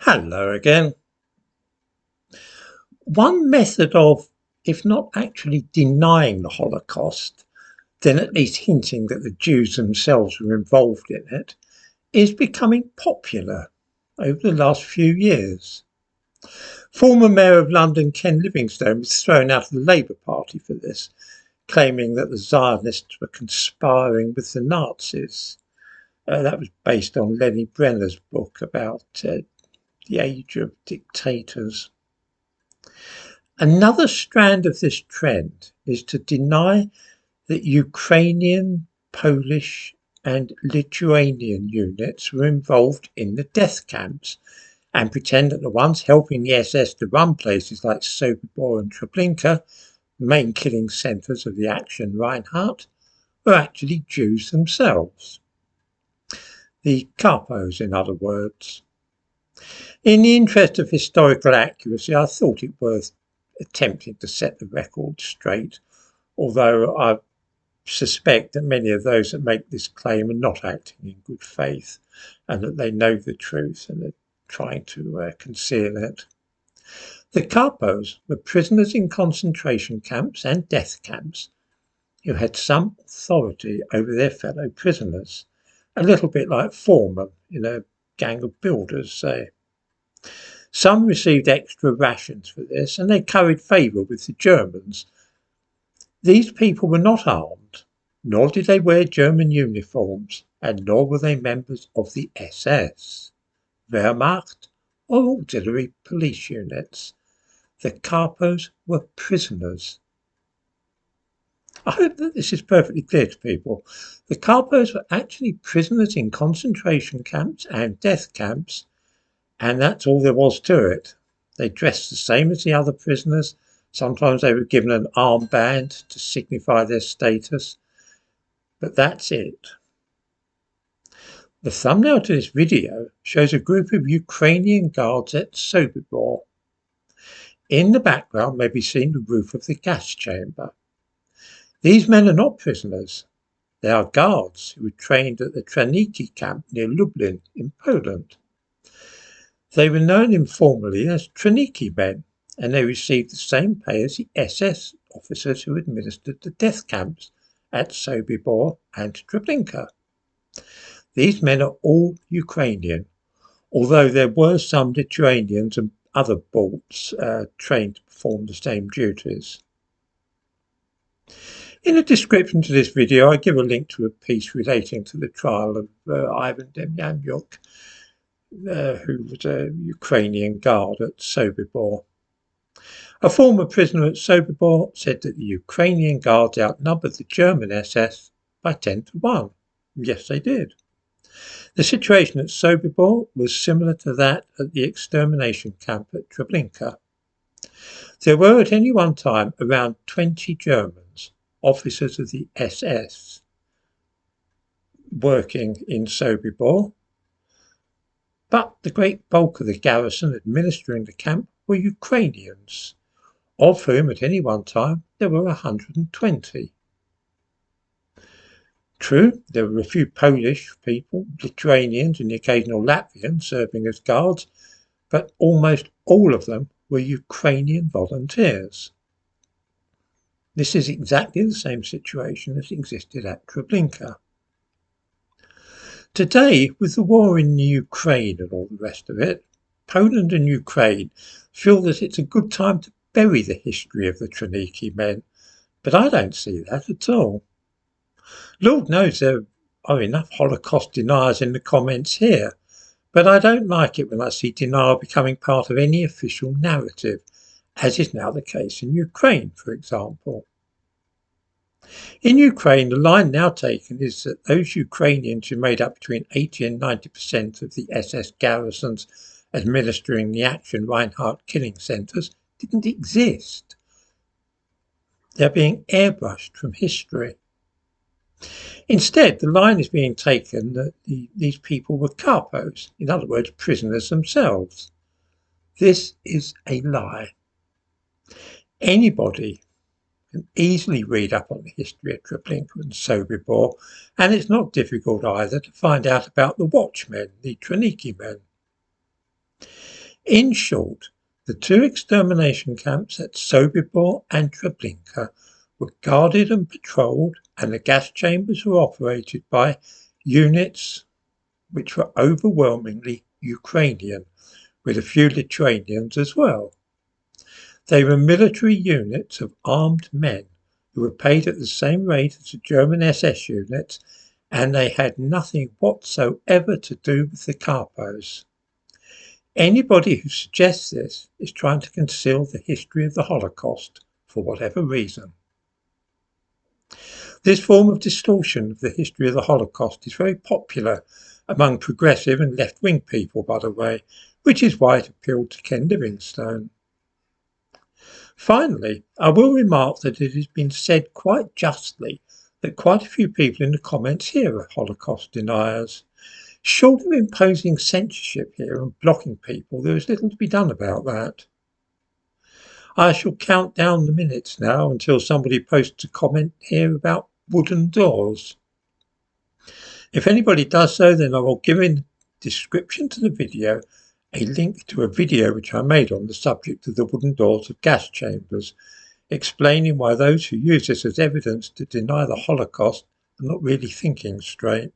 Hello again. One method of, if not actually denying the Holocaust, then at least hinting that the Jews themselves were involved in it, is becoming popular over the last few years. Former Mayor of London Ken Livingstone was thrown out of the Labour Party for this, claiming that the Zionists were conspiring with the Nazis. That was based on Lenny Brenner's book about the age of dictators. Another strand of this trend is to deny that Ukrainian, Polish and Lithuanian units were involved in the death camps and pretend that the ones helping the SS to run places like Sobibor and Treblinka, main killing centres of the Action Reinhardt, were actually Jews themselves. The capos, in other words. In the interest of historical accuracy, I thought it worth attempting to set the record straight, although I suspect that many of those that make this claim are not acting in good faith and that they know the truth and are trying to conceal it. The capos were prisoners in concentration camps and death camps who had some authority over their fellow prisoners, a little bit like foremen in a gang of builders, say. Some received extra rations for this, and they curried favour with the Germans. These people were not armed, nor did they wear German uniforms, and nor were they members of the SS, Wehrmacht, or auxiliary police units. The capos were prisoners. I hope that this is perfectly clear to people. The capos were actually prisoners in concentration camps and death camps, and that's all there was to it. They dressed the same as the other prisoners. Sometimes they were given an armband to signify their status. But that's it. The thumbnail to this video shows a group of Ukrainian guards at Sobibor. In the background may be seen the roof of the gas chamber. These men are not prisoners. They are guards who were trained at the Trawniki camp near Lublin in Poland. They were known informally as Trawniki men, and they received the same pay as the SS officers who administered the death camps at Sobibor and Treblinka. These men are all Ukrainian, although there were some Lithuanians and other Balts trained to perform the same duties. In the description to this video, I give a link to a piece relating to the trial of Ivan Demyanchuk, who was a Ukrainian guard at Sobibor. A former prisoner at Sobibor said that the Ukrainian guards outnumbered the German SS by 10-1. Yes, they did. The situation at Sobibor was similar to that at the extermination camp at Treblinka. There were at any one time around 20 Germans, officers of the SS, working in Sobibor, but the great bulk of the garrison administering the camp were Ukrainians, of whom at any one time there were 120. True, there were a few Polish people, Lithuanians and the occasional Latvian serving as guards, but almost all of them were Ukrainian volunteers. This is exactly the same situation that existed at Treblinka. Today, with the war in the Ukraine and all the rest of it, Poland and Ukraine feel that it's a good time to bury the history of the Trawniki men, but I don't see that at all. Lord knows there are enough Holocaust deniers in the comments here, but I don't like it when I see denial becoming part of any official narrative, as is now the case in Ukraine, for example. In Ukraine, the line now taken is that those Ukrainians who made up between 80 and 90% of the SS garrisons administering the Action Reinhardt killing centres didn't exist. They're being airbrushed from history. Instead, the line is being taken that these people were capos, in other words, prisoners themselves. This is a lie. Anybody can easily read up on the history of Treblinka and Sobibor, and it's not difficult either to find out about the Watchmen, the Trawniki men. In short, the two extermination camps at Sobibor and Treblinka were guarded and patrolled, and the gas chambers were operated by units which were overwhelmingly Ukrainian, with a few Lithuanians as well. They were military units of armed men who were paid at the same rate as the German SS units, and they had nothing whatsoever to do with the capos. Anybody who suggests this is trying to conceal the history of the Holocaust for whatever reason. This form of distortion of the history of the Holocaust is very popular among progressive and left-wing people, by the way, which is why it appealed to Ken Livingstone. Finally, I will remark that it has been said quite justly that quite a few people in the comments here are Holocaust deniers. Short of imposing censorship here and blocking people, there is little to be done about that. I shall count down the minutes now until somebody posts a comment here about wooden doors. If anybody does so, then I will give in the description to the video a link to a video which I made on the subject of the wooden doors of gas chambers, explaining why those who use this as evidence to deny the Holocaust are not really thinking straight.